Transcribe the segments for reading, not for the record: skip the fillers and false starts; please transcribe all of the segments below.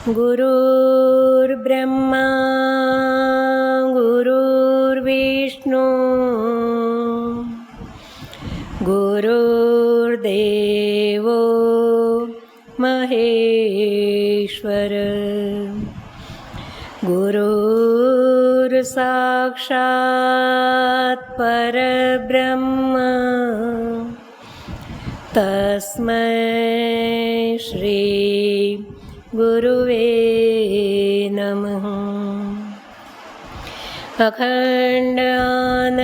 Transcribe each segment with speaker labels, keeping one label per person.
Speaker 1: गुरुर्ब्रह्मा गुरुर्विष्णु गुरुर्देवो महेश्वर गुरुर्साक्षात् परब्रह्म तस्मै श्री गुरुवे नमः। अखंड आनंदबोधेन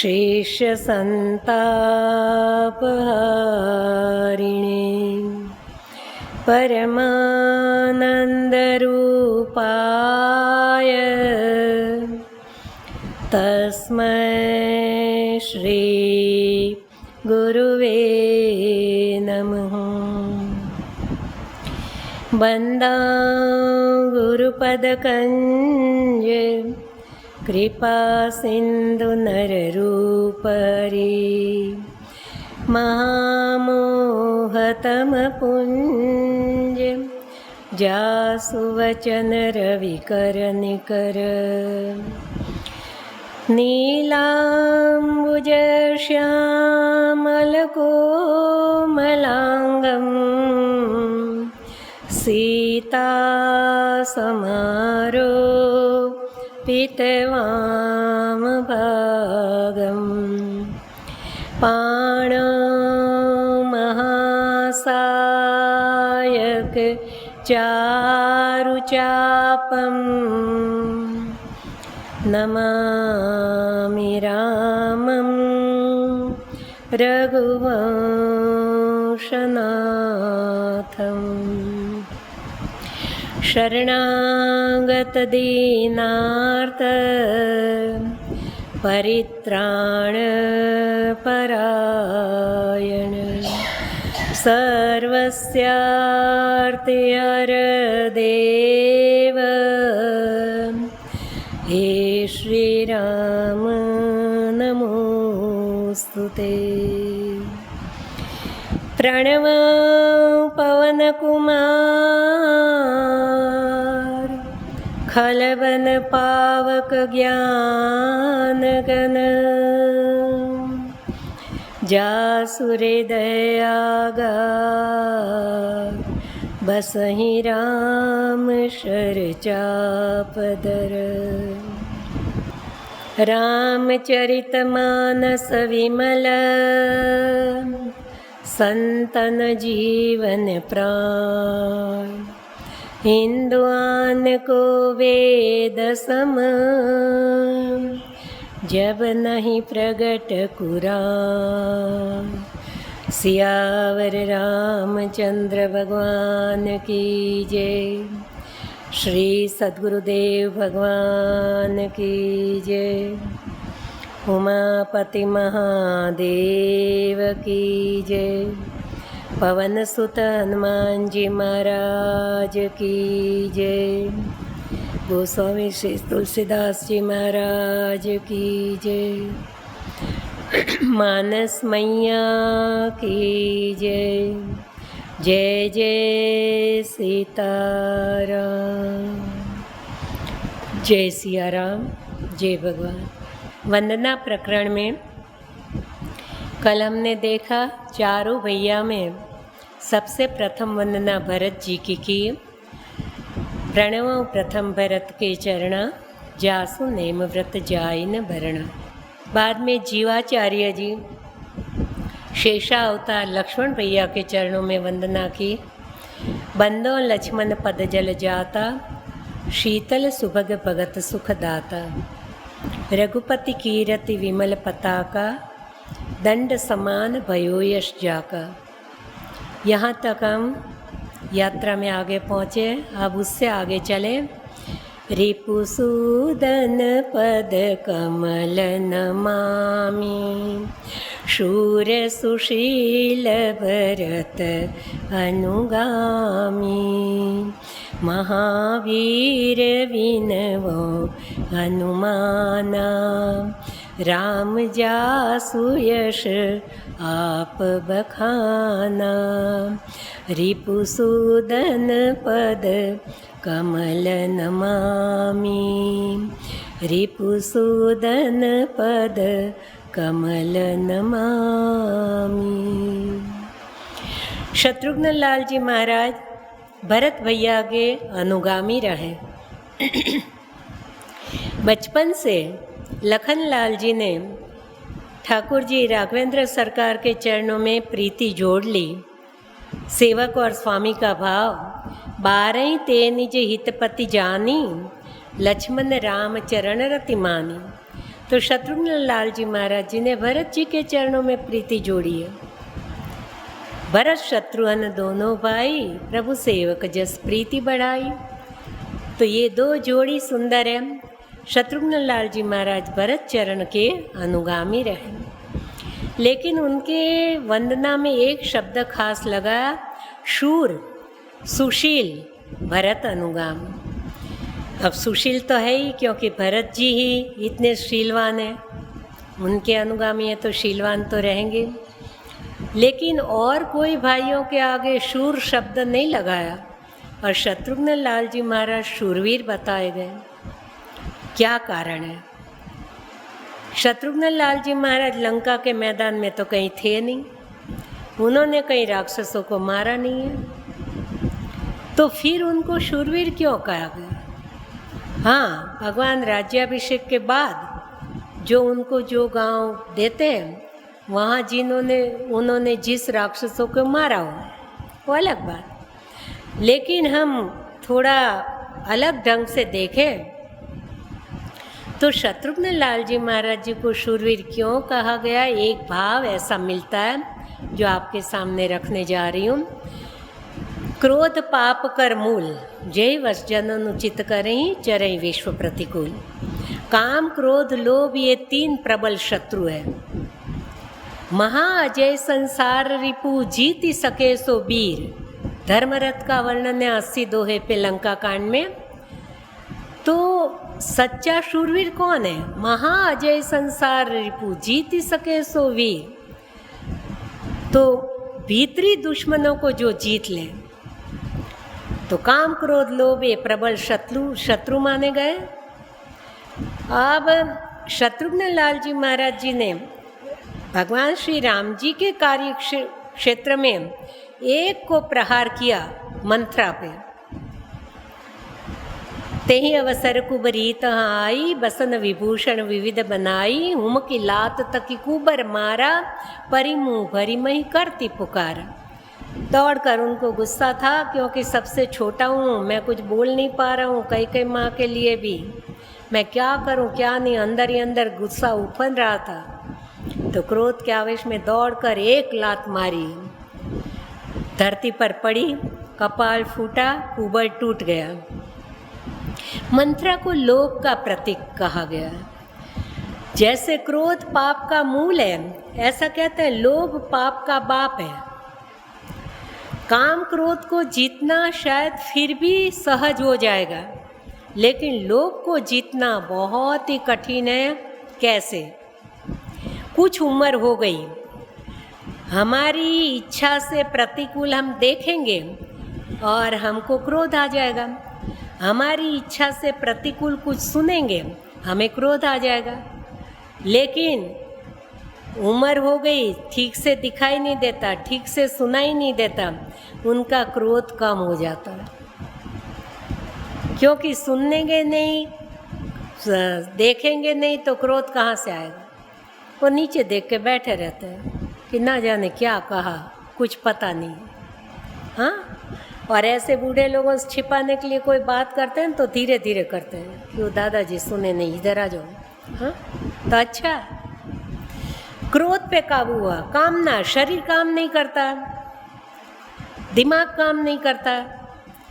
Speaker 1: शिष्यसंतापहारिणे परमानंदरूपाय तस्मै श्री गुरुवे नमः। वंदा गुरुपदकंज कृपा सिंधु नररूपरी महामोहतम पुंज जासु वचन रविकर निकर नीलांबुज श्यामलकोमलांगं सीता समारोपितवामभागं पाणौ महासायक चारुचापं नमामि रामं रघुवंशनाथं। शरणागत दीनार्त परित्राण परायण सर्वस्यार्ति हरदेव हे श्री राम नमोस्तुते। प्रणव पवन कुमार खलबन पावक ज्ञान गण जासु हृदयागार बसहि राम शर चापदर। रामचरितमानस विमल संतन जीवन प्राण हिंदुआन को वेद सम जब नहीं प्रगट कुरान। सियावर रामचंद्र भगवान की जय। श्री सद्गुरुदेव भगवान की जय। उमापति महादेव की जय। पवन सुत हनुमान जी महाराज की जय। गोस्वामी श्री तुलसीदास जी महाराज की जय। मानस मैया की जय। जय जय सीताराम। जय सिया राम, जय भगवान। वंदना प्रकरण में कल हमने देखा चारों भैया में सबसे प्रथम वंदना भरत जी की। प्रणव प्रथम भरत के चरणा जासु नेम व्रत जाय न भरणा। बाद में जीवाचार्य जी शेषा अवतार लक्ष्मण भैया के चरणों में वंदना की। बंदो लक्ष्मण पद जल जाता शीतल सुभग भगत सुख दाता। रघुपति कीरति विमल पताका दंड समान भयो यश जाका। यहाँ तक हम यात्रा में आगे पहुँचे। अब उससे आगे चले। रिपुसूदन पद कमल नमामि शूर सुशील भरत अनुगामी। महावीर विनवो हनुमाना राम जासु यश आप बखाना। रिपुसूदन पद कमल नमामि। रिपुसूदन पद कमल नमामि। शत्रुघ्न लाल जी महाराज भरत भैया के अनुगामी रहे। बचपन से लखन लाल जी ने ठाकुर जी राघवेंद्र सरकार के चरणों में प्रीति जोड़ ली। सेवक और स्वामी का भाव, 12 ते निज हितपति जानी, लक्ष्मण राम चरण रति मानी। तो शत्रुघ्न लाल जी महाराज जी ने भरत जी के चरणों में प्रीति जोड़ी है। भरत शत्रुघ्न दोनों भाई, प्रभु सेवक जस प्रीति बढ़ाई। तो ये दो जोड़ी सुंदर है। शत्रुघ्न लाल जी महाराज भरत चरण के अनुगामी रहे, लेकिन उनके वंदना में एक शब्द खास लगा, शूर सुशील भरत अनुगामी। अब सुशील तो है ही, क्योंकि भरत जी ही इतने शीलवान हैं, उनके अनुगामी है तो शीलवान तो रहेंगे। लेकिन और कोई भाइयों के आगे शूर शब्द नहीं लगाया और शत्रुघ्न लाल जी महाराज शूरवीर बताए गए। क्या कारण है? शत्रुघ्न लाल जी महाराज लंका के मैदान में तो कहीं थे नहीं, उन्होंने कई राक्षसों को मारा नहीं है, तो फिर उनको शूरवीर क्यों कहा गया? हाँ, भगवान राज्याभिषेक के बाद जो उनको जो गांव देते हैं, वहाँ उन्होंने जिस राक्षसों को मारा हो वो अलग बात। लेकिन हम थोड़ा अलग ढंग से देखें तो शत्रुघ्न लाल जी महाराज जी को शूरवीर क्यों कहा गया, एक भाव ऐसा मिलता है जो आपके सामने रखने जा रही हूँ। क्रोध पाप कर मूल, जय वश जनन उचित करहीं, चरई विश्व प्रतिकूल। काम क्रोध लोभ ये 3 प्रबल शत्रु है। महा अजय संसार रिपु, जीति सके सो वीर। धर्मरथ का वर्णन है 80 दोहे पे लंका कांड में। तो सच्चा शूरवीर कौन है? महा अजय संसार रिपु, जीति सके सो वीर। तो भीतरी दुश्मनों को जो जीत ले, तो काम क्रोध लोभ ये प्रबल शत्रु माने गए। अब शत्रुघ्न लाल जी महाराज जी ने भगवान श्री राम जी के कार्य क्षेत्र में एक को प्रहार किया मंत्रा पे। तेहि अवसर कुबरीत आई, बसन विभूषण विविध बनाई। हुम की लात तकी कुबर मारा, परी मुँह भरी मही करती पुकार। दौड़ कर उनको गुस्सा था, क्योंकि सबसे छोटा हूँ, मैं कुछ बोल नहीं पा रहा हूँ। कई माँ के लिए भी मैं क्या करूँ क्या नहीं, अंदर ही अंदर गुस्सा उफन रहा था। तो क्रोध के आवेश में दौड़कर एक लात मारी, धरती पर पड़ी, कपाल फूटा, कुबर टूट गया। मंत्रा को लोभ का प्रतीक कहा गया। जैसे क्रोध पाप का मूल है, ऐसा कहते हैं लोभ पाप का बाप है। काम क्रोध को जीतना शायद फिर भी सहज हो जाएगा, लेकिन लोभ को जीतना बहुत ही कठिन है। कैसे? कुछ उम्र हो गई, हमारी इच्छा से प्रतिकूल हम देखेंगे और हमको क्रोध आ जाएगा। हमारी इच्छा से प्रतिकूल कुछ सुनेंगे, हमें क्रोध आ जाएगा। लेकिन उम्र हो गई, ठीक से दिखाई नहीं देता, ठीक से सुनाई नहीं देता, उनका क्रोध कम हो जाता है। क्योंकि सुनेंगे नहीं, देखेंगे नहीं, तो क्रोध कहाँ से आएगा? वो नीचे देख के बैठे रहते हैं कि ना जाने क्या कहा, कुछ पता नहीं। हाँ, और ऐसे बूढ़े लोगों से छिपाने के लिए कोई बात करते हैं तो धीरे धीरे करते हैं कि वो दादाजी सुने नहीं, इधर आ जाओ। हाँ, तो अच्छा, क्रोध पे काबू हुआ। कामना, शरीर काम नहीं करता, दिमाग काम नहीं करता।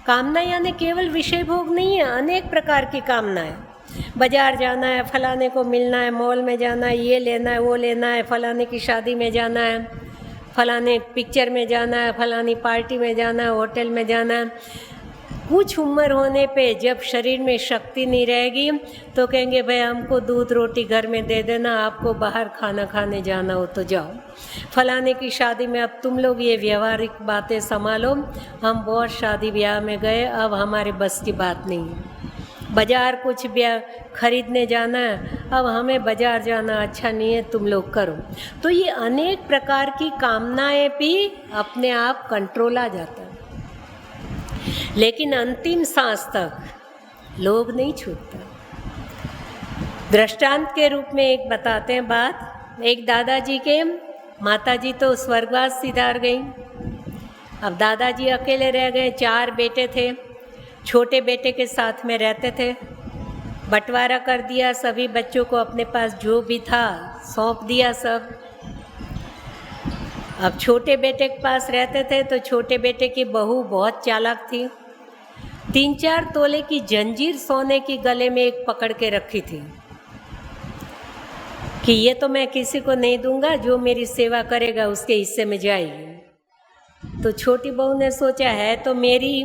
Speaker 1: कामना यानी केवल विषय भोग नहीं है, अनेक प्रकार की कामना है। बाजार जाना है, फलाने को मिलना है, मॉल में जाना है, ये लेना है, वो लेना है, फलाने की शादी में जाना है, फलाने पिक्चर में जाना है, फलानी पार्टी में जाना है, होटल में जाना है। कुछ उम्र होने पे जब शरीर में शक्ति नहीं रहेगी तो कहेंगे भाई हमको दूध रोटी घर में दे देना, आपको बाहर खाना खाने जाना हो तो जाओ, फलाने की शादी में अब तुम लोग ये व्यवहारिक बातें संभालो, हम बहुत शादी ब्याह में गए, अब हमारे बस की बात नहीं है। बाज़ार कुछ खरीदने जाना है, अब हमें बाज़ार जाना अच्छा नहीं है, तुम लोग करो। तो ये अनेक प्रकार की कामनाएं भी अपने आप कंट्रोल आ जाता है, लेकिन अंतिम सांस तक लोभ नहीं छूटता। दृष्टांत के रूप में एक बताते हैं बात। एक दादाजी के माताजी तो स्वर्गवास सिधार गई। अब दादाजी अकेले रह गए, 4 बेटे थे, छोटे बेटे के साथ में रहते थे। बंटवारा कर दिया, सभी बच्चों को अपने पास जो भी था सौंप दिया सब। अब छोटे बेटे के पास रहते थे तो छोटे बेटे की बहू बहुत चालाक थी। 3-4 तोले की जंजीर सोने की गले में एक पकड़ के रखी थी कि ये तो मैं किसी को नहीं दूंगा, जो मेरी सेवा करेगा उसके हिस्से में जाएगी। तो छोटी बहू ने सोचा है तो मेरी,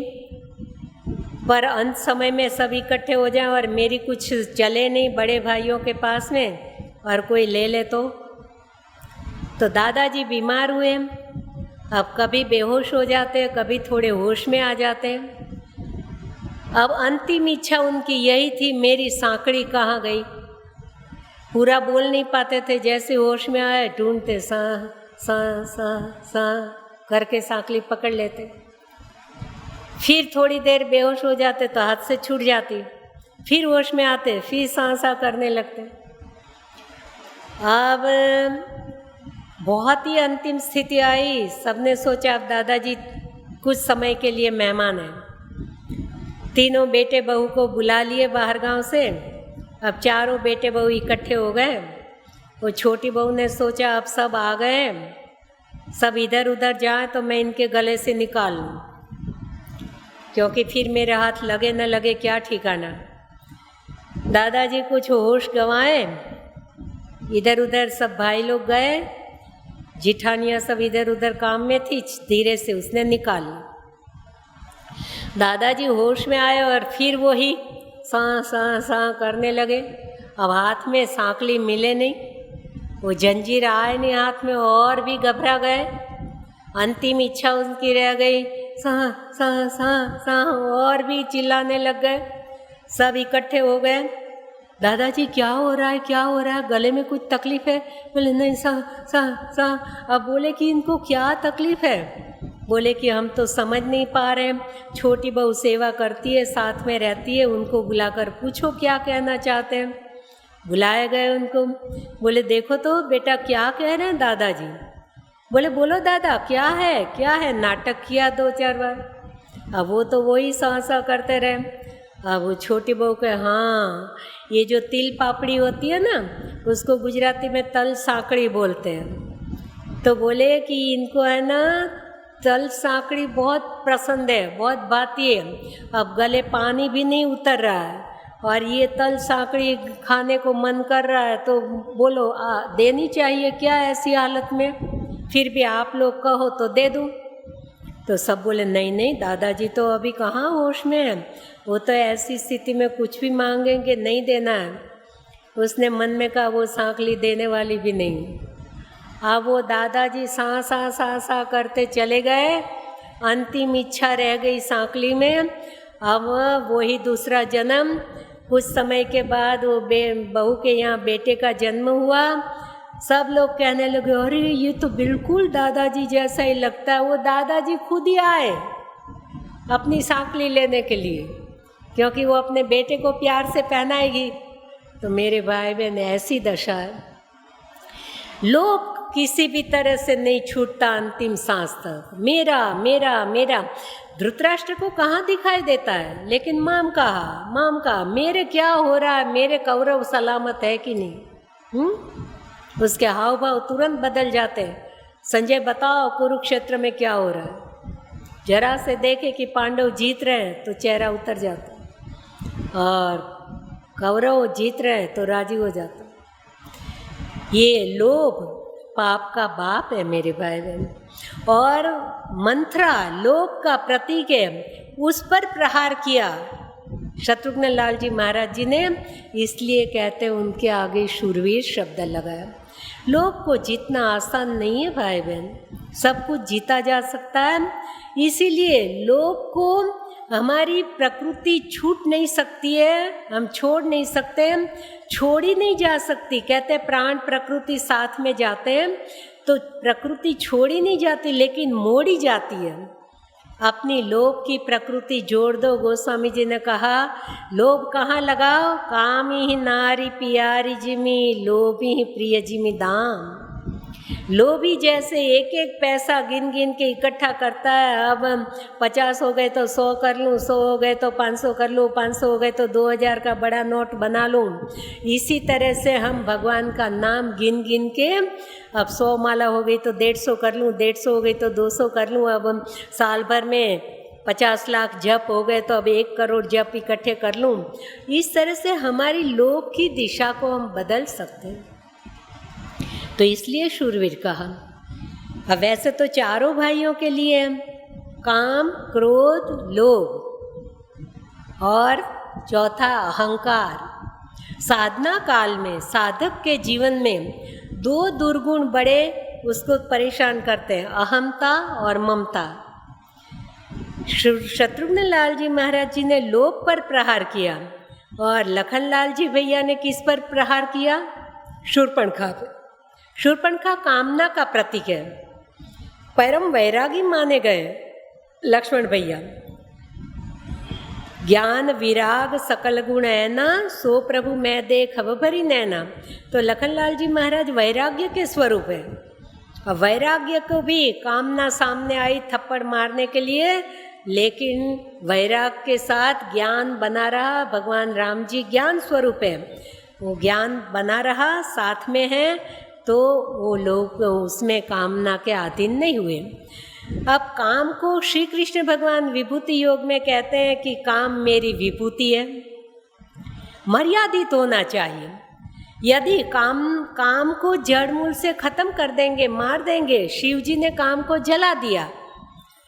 Speaker 1: पर अंत समय में सब इकट्ठे हो जाएं और मेरी कुछ चले नहीं बड़े भाइयों के पास में और कोई ले ले तो दादाजी बीमार हुए। अब कभी बेहोश हो जाते, कभी थोड़े होश में आ जाते। अब अंतिम इच्छा उनकी यही थी, मेरी सांकड़ी कहाँ गई। पूरा बोल नहीं पाते थे, जैसे होश में आए ढूंढते, सा सा सा सा करके सांकली पकड़ लेते। फिर थोड़ी देर बेहोश हो जाते तो हाथ से छूट जाती, फिर होश में आते, फिर सा सा करने लगते। अब बहुत ही अंतिम स्थिति आई। सबने सोचा अब दादाजी कुछ समय के लिए मेहमान हैं। तीनों बेटे बहू को बुला लिए बाहर गांव से। अब चारों बेटे बहू इकट्ठे हो गए। वो छोटी बहू ने सोचा अब सब आ गए, सब इधर उधर जाए तो मैं इनके गले से निकाल लूँ, क्योंकि फिर मेरे हाथ लगे न लगे क्या ठिकाना। दादाजी कुछ होश गंवाए, इधर उधर सब भाई लोग गए, जिठानियाँ सब इधर उधर काम में थी, धीरे से उसने निकाली। दादाजी होश में आए और फिर वही सा सा सा करने लगे। अब हाथ में सांकली मिले नहीं, वो जंजीर आए नहीं हाथ में, और भी घबरा गए। अंतिम इच्छा उनकी रह गई, सा सा सा सा, और भी चिल्लाने लग गए। सब इकट्ठे हो गए। दादाजी क्या हो रहा है, क्या हो रहा है, गले में कुछ तकलीफ है? बोले नहीं, सा सा सा। अब बोले कि इनको क्या तकलीफ है? बोले कि हम तो समझ नहीं पा रहे हैं, छोटी बहू सेवा करती है, साथ में रहती है, उनको बुलाकर पूछो क्या कहना चाहते हैं। बुलाए गए उनको। बोले देखो तो बेटा क्या कह रहे हैं दादाजी। बोले बोलो दादा क्या है, क्या है। नाटक किया 2-4 बार। अब वो तो वही सा सा करते रहे। अब वो छोटी बहू के, हाँ ये जो तिल पापड़ी होती है ना, उसको गुजराती में तल सांकड़ी बोलते हैं। तो बोले कि इनको है ना तल सांकड़ी बहुत पसंद है, बहुत भाती है। अब गले पानी भी नहीं उतर रहा है और ये तल सांकड़ी खाने को मन कर रहा है, तो बोलो देनी चाहिए क्या ऐसी हालत में? फिर भी आप लोग कहो तो दे दूँ। तो सब बोले नहीं नहीं दादाजी तो अभी कहाँ होश में है, वो तो ऐसी स्थिति में कुछ भी मांगेंगे, नहीं देना है। उसने मन में कहा वो सांकली देने वाली भी नहीं। अब वो दादाजी सा सा सा सा करते चले गए। अंतिम इच्छा रह गई सांकली में। अब वही दूसरा जन्म। कुछ समय के बाद वो बहू के यहाँ बेटे का जन्म हुआ। सब लोग कहने लगे अरे ये तो बिल्कुल दादाजी जैसा ही लगता है। वो दादाजी खुद ही आए अपनी सांकली लेने के लिए, क्योंकि वो अपने बेटे को प्यार से पहनाएगी। तो मेरे भाई बहन ऐसी दशा है, लोग किसी भी तरह से नहीं छूटता अंतिम सांस तक। मेरा मेरा मेरा। धृतराष्ट्र को कहाँ दिखाई देता है, लेकिन माम का मेरे क्या हो रहा है, मेरे कौरव सलामत है कि नहीं। उसके हाव भाव तुरंत बदल जाते हैं। संजय बताओ कुरुक्षेत्र में क्या हो रहा है। जरा से देखे कि पांडव जीत रहे हैं तो चेहरा उतर जाता है, और कौरव जीत रहे हैं तो राजी हो जाता है। ये लोभ पाप का बाप है मेरे भाई बहन। और मंथरा लोभ का प्रतीक है। उस पर प्रहार किया शत्रुघ्न लाल जी महाराज जी ने, इसलिए कहते हैं उनके आगे शूरवीर शब्द लगाया। लोग को जीतना आसान नहीं है भाई बहन, सब कुछ जीता जा सकता है। इसीलिए लोग को हमारी प्रकृति छूट नहीं सकती है, हम छोड़ नहीं सकते, छोड़ी नहीं जा सकती। कहते प्राण प्रकृति साथ में जाते हैं, तो प्रकृति छोड़ी नहीं जाती लेकिन मोड़ी जाती है। अपनी लोभ की प्रकृति जोड़ दो। गोस्वामी जी ने कहा लोभ कहाँ लगाओ, कामी ही नारी प्यारी जिमी, लोभी ही प्रिय जिमी दाम। लोभी जैसे एक एक पैसा गिन गिन के इकट्ठा करता है, अब 50 हो गए तो 100 कर लूँ, 100 हो गए तो 500 कर लूँ, 500 हो गए तो 2000 का बड़ा नोट बना लूँ। इसी तरह से हम भगवान का नाम गिन गिन के, अब 100 माला हो गई तो 150 कर लूँ, 150 हो गई तो 200 कर लूँ, अब हम साल भर में 50 लाख जप हो गए तो अब 1 करोड़ जप इकट्ठे कर लूँ। इस तरह से हमारी लोभ की दिशा को हम बदल सकते हैं। तो इसलिए शूरवीर कहा। अब वैसे तो चारों भाइयों के लिए काम, क्रोध, लोभ और चौथा अहंकार। साधना काल में साधक के जीवन में 2 दुर्गुण बड़े उसको परेशान करते हैं, अहंता और ममता। शत्रुघ्न लाल जी महाराज जी ने लोभ पर प्रहार किया और लखन लाल जी भैया ने किस पर प्रहार किया? शूर्पणखा पर। शूर्पणखा कामना का प्रतीक है, परम वैरागी माने गए लक्ष्मण भैया। ज्ञान विराग सकल गुण ऐना, सो प्रभु मैं देख अब भरी नैना। तो लखनलाल जी महाराज वैराग्य के स्वरूप है। अब वैराग्य को भी कामना सामने आई थप्पड़ मारने के लिए, लेकिन वैराग के साथ ज्ञान बना रहा। भगवान राम जी ज्ञान स्वरूप है, वो ज्ञान बना रहा, साथ में है, तो वो लोग उसमें कामना के अधीन नहीं हुए। अब काम को श्री कृष्ण भगवान विभूति योग में कहते हैं कि काम मेरी विभूति है, मर्यादित होना चाहिए। यदि काम को जड़ मूल से खत्म कर देंगे, मार देंगे, शिव जी ने काम को जला दिया,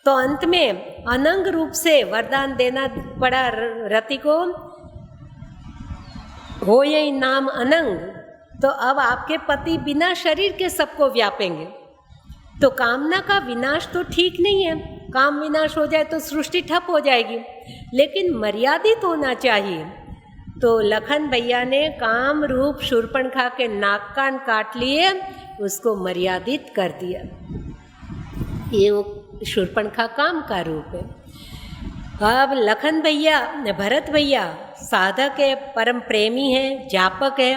Speaker 1: तो अंत में अनंग रूप से वरदान देना पड़ा रति को, हो यही नाम अनंग। तो अब आपके पति बिना शरीर के सबको व्यापेंगे। तो कामना का विनाश तो ठीक नहीं है, काम विनाश हो जाए तो सृष्टि ठप हो जाएगी, लेकिन मर्यादित होना चाहिए। तो लखन भैया ने काम रूप शूर्पणखा के नाक कान काट लिए, उसको मर्यादित कर दिया। ये वो शूर्पणखा काम का रूप है। अब लखन भैया, भरत भैया साधक है, परम प्रेमी है, जापक है,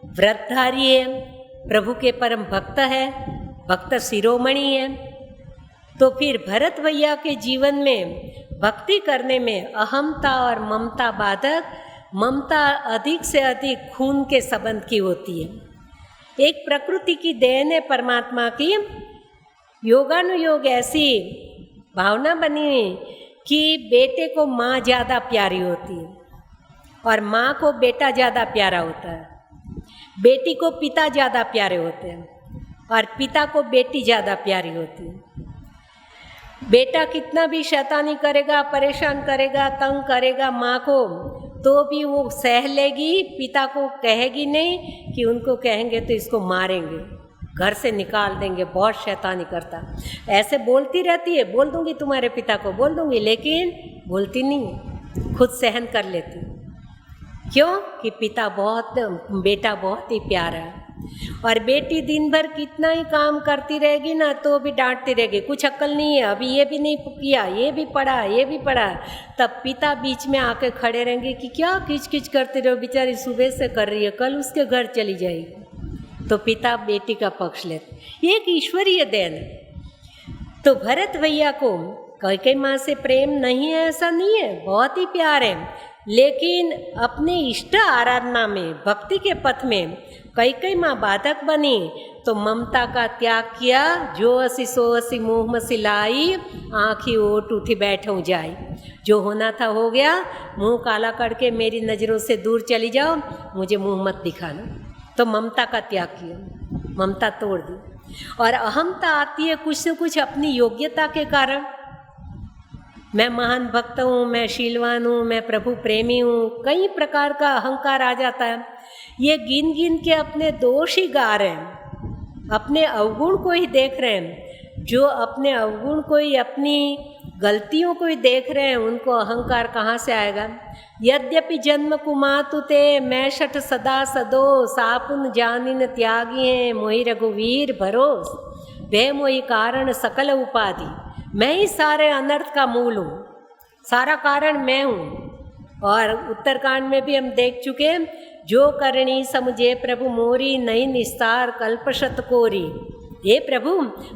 Speaker 1: व्रतधारी है, प्रभु के परम भक्त है, भक्त शिरोमणि है। तो फिर भरत भैया के जीवन में भक्ति करने में अहमता और ममता बाधक। ममता अधिक से अधिक खून के संबंध की होती है। एक प्रकृति की देन है परमात्मा की। योगानुयोग ऐसी भावना बनी कि बेटे को माँ ज़्यादा प्यारी होती है और माँ को बेटा ज़्यादा प्यारा होता है, बेटी को पिता ज़्यादा प्यारे होते हैं और पिता को बेटी ज़्यादा प्यारी होती है। बेटा कितना भी शैतानी करेगा, परेशान करेगा, तंग करेगा माँ को, तो भी वो सह लेगी, पिता को कहेगी नहीं कि उनको कहेंगे तो इसको मारेंगे, घर से निकाल देंगे, बहुत शैतानी करता। ऐसे बोलती रहती है, बोल दूंगी तुम्हारे पिता को, बोल दूंगी, लेकिन बोलती नहीं है, खुद सहन कर लेती। क्यों? कि पिता बहुत, बेटा बहुत ही प्यारा है। और बेटी दिन भर कितना ही काम करती रहेगी ना, तो भी डांटती रहेगी, कुछ अक्ल नहीं है, अभी ये भी नहीं किया, ये भी पढ़ा, ये भी पढ़ा। तब पिता बीच में आके खड़े रहेंगे कि क्या किच किच करती रहो, बेचारी सुबह से कर रही है, कल उसके घर चली जाएगी। तो पिता बेटी का पक्ष लेते। ये एक ईश्वरीय देन है। तो भरत भैया को कैकेयी माँ से प्रेम नहीं है ऐसा नहीं है, बहुत ही प्यार है, लेकिन अपने इष्ट आराधना में, भक्ति के पथ में कैकेयी माँ बाधक बनी तो ममता का त्याग किया। जो असी सो असी मुँह मसी लाई, आँखी ओट उठी बैठूँ जाई। जो होना था हो गया, मुँह काला करके मेरी नज़रों से दूर चली जाओ, मुझे मुँह मत दिखाना। तो ममता का त्याग किया, ममता तोड़ दी। और अहमता आती है कुछ न कुछ अपनी योग्यता के कारण। मैं महान भक्त हूँ, मैं शीलवान हूँ, मैं प्रभु प्रेमी हूँ, कई प्रकार का अहंकार आ जाता है। ये गिन गिन के अपने दोष ही गा रहे हैं, अपने अवगुण को ही देख रहे हैं। जो अपने अवगुण को ही, अपनी गलतियों को ही देख रहे हैं, उनको अहंकार कहाँ से आएगा। यद्यपि जन्म कुमातु ते मैं शठ सदा सदो, सापुन जानिन त्यागी हैं मोहि रघुवीर भरोस, वे मोहि कारण सकल उपाधि। मैं ही सारे अनर्थ का मूल हूँ, सारा कारण मैं हूँ। और उत्तरकांड में भी हम देख चुके, जो करणी समुझे प्रभु मोरी, नहीं निस्तार कल्पशत कोरी। हे प्रभु,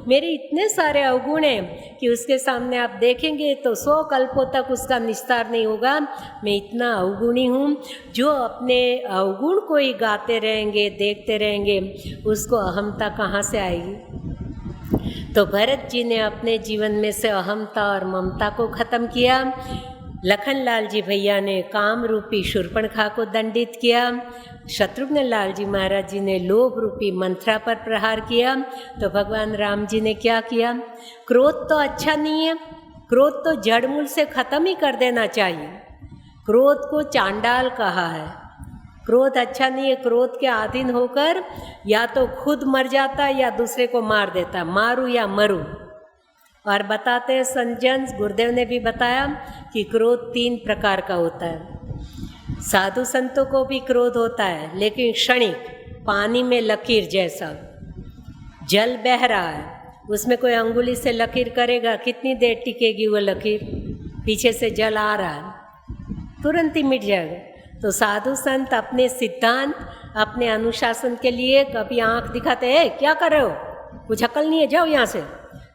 Speaker 1: मेरे इतने सारे अवगुण हैं कि उसके सामने आप देखेंगे तो 100 कल्पों तक उसका निस्तार नहीं होगा। मैं इतना अवगुणी हूँ। जो अपने अवगुण को ही गाते रहेंगे, देखते रहेंगे, उसको अहमता कहाँ से आएगी। तो भरत जी ने अपने जीवन में से अहमता और ममता को खत्म किया। लखनलाल जी भैया ने काम रूपी शूर्पणखा को दंडित किया। शत्रुघ्न लाल जी महाराज जी ने लोभ रूपी मंथरा पर प्रहार किया। तो भगवान राम जी ने क्या किया? क्रोध तो अच्छा नहीं है, क्रोध तो जड़मूल से खत्म ही कर देना चाहिए। क्रोध को चांडाल कहा है। क्रोध अच्छा नहीं है। क्रोध के अधीन होकर या तो खुद मर जाता या दूसरे को मार देता, मारू या मरू। और बताते हैं संजन गुरुदेव ने भी बताया कि क्रोध 3 प्रकार का होता है। साधु संतों को भी क्रोध होता है, लेकिन क्षणिक, पानी में लकीर जैसा। जल बह रहा है, उसमें कोई अंगुली से लकीर करेगा, कितनी देर टिकेगी वो लकीर? पीछे से जल आ रहा है, तुरंत ही मिट जाएगा। तो साधु संत अपने सिद्धांत, अपने अनुशासन के लिए कभी आंख दिखाते हैं, क्या कर रहे हो, कुछ अकल नहीं है, जाओ यहाँ से।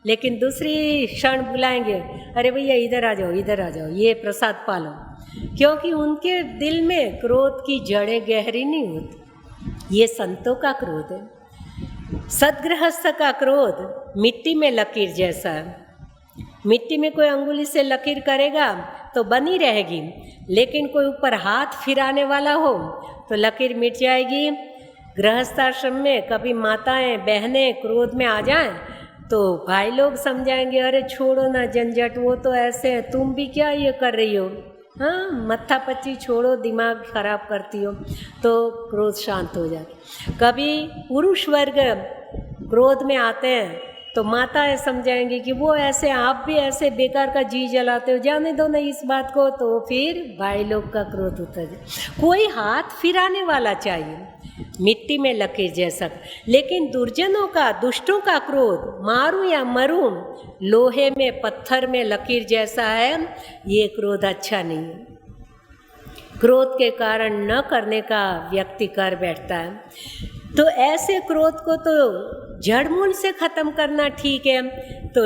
Speaker 1: लेकिन दूसरी क्षण बुलाएंगे, अरे भैया इधर आ जाओ, इधर आ जाओ, ये प्रसाद पालो। क्योंकि उनके दिल में क्रोध की जड़ें गहरी नहीं होती। ये संतों का क्रोध है। सद्गृहस्थ का क्रोध मिट्टी में लकीर जैसा है। मिट्टी में कोई अंगुली से लकीर करेगा तो बनी रहेगी, लेकिन कोई ऊपर हाथ फिराने वाला हो तो लकीर मिट जाएगी। गृहस्थाश्रम में कभी माताएं बहनें क्रोध में आ जाएं तो भाई लोग समझाएंगे, अरे छोड़ो ना झंझट, वो तो ऐसे है, तुम भी क्या ये कर रही हो, हाँ मत्था पच्ची छोड़ो, दिमाग खराब करती हो। तो क्रोध शांत हो जाता। कभी पुरुष वर्ग क्रोध में आते हैं तो माताएं समझाएंगी कि वो ऐसे, आप भी ऐसे बेकार का जी जलाते हो, जाने दो ना इस बात को। तो फिर भाई लोग का क्रोध उतर जाए। कोई हाथ फिराने वाला चाहिए, मिट्टी में लकीर जैसा। लेकिन दुर्जनों का, दुष्टों का क्रोध मारूं या मरूं, लोहे में पत्थर में लकीर जैसा है। ये क्रोध अच्छा नहीं है। क्रोध के कारण न करने का व्यक्ति कर बैठता है। तो ऐसे क्रोध को तो जड़मूल से खत्म करना ठीक है। तो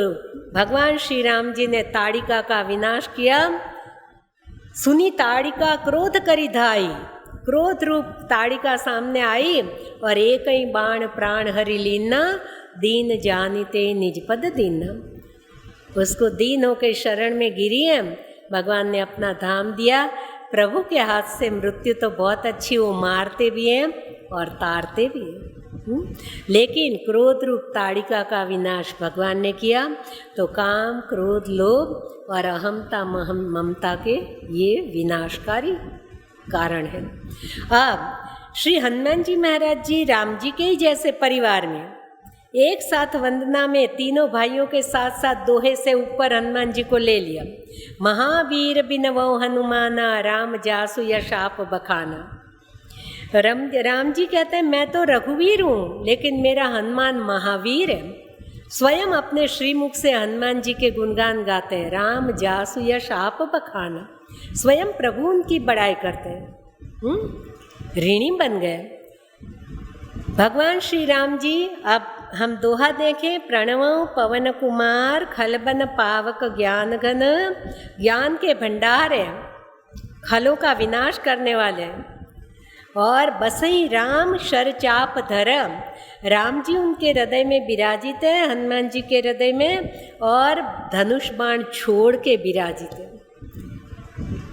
Speaker 1: भगवान श्री राम जी ने ताड़िका का विनाश किया। सुनी ताड़िका क्रोध करी धाई, क्रोध रूप ताड़िका सामने आई और एक ही बाण प्राण हरि लीना, दीन जानिते निज पद दीना। उसको दीन होकर शरण में गिरी है, भगवान ने अपना धाम दिया। प्रभु के हाथ से मृत्यु तो बहुत अच्छी, वो मारते भी हैं और तारते भी हैं। लेकिन क्रोध रूप ताड़िका का विनाश भगवान ने किया। तो काम, क्रोध, लोभ और अहमता ममता के ये विनाशकारी कारण है। अब श्री हनुमान जी महाराज जी राम जी के ही जैसे परिवार में एक साथ वंदना में तीनों भाइयों के साथ साथ दोहे से ऊपर हनुमान जी को ले लिया। महावीर बिनवो हनुमाना, राम जासु यश आप बखाना। राम जी कहते हैं, मैं तो रघुवीर हूँ, लेकिन मेरा हनुमान महावीर है। स्वयं अपने श्रीमुख से हनुमान जी के गुणगान गाते हैं। राम जासु यश आप बखाना, स्वयं प्रभु उनकी बड़ाई करते हैं। ऋणी बन गए भगवान श्री राम जी। अब हम दोहा देखें। प्रणव पवन कुमार, खलबन पावक ज्ञान घन। ज्ञान के भंडार हैं, खलों का विनाश करने वाले हैं। और बसई राम शर चाप धरम, राम जी उनके हृदय में विराजित है, हनुमान जी के हृदय में, और धनुष बाण छोड़ के विराजित है।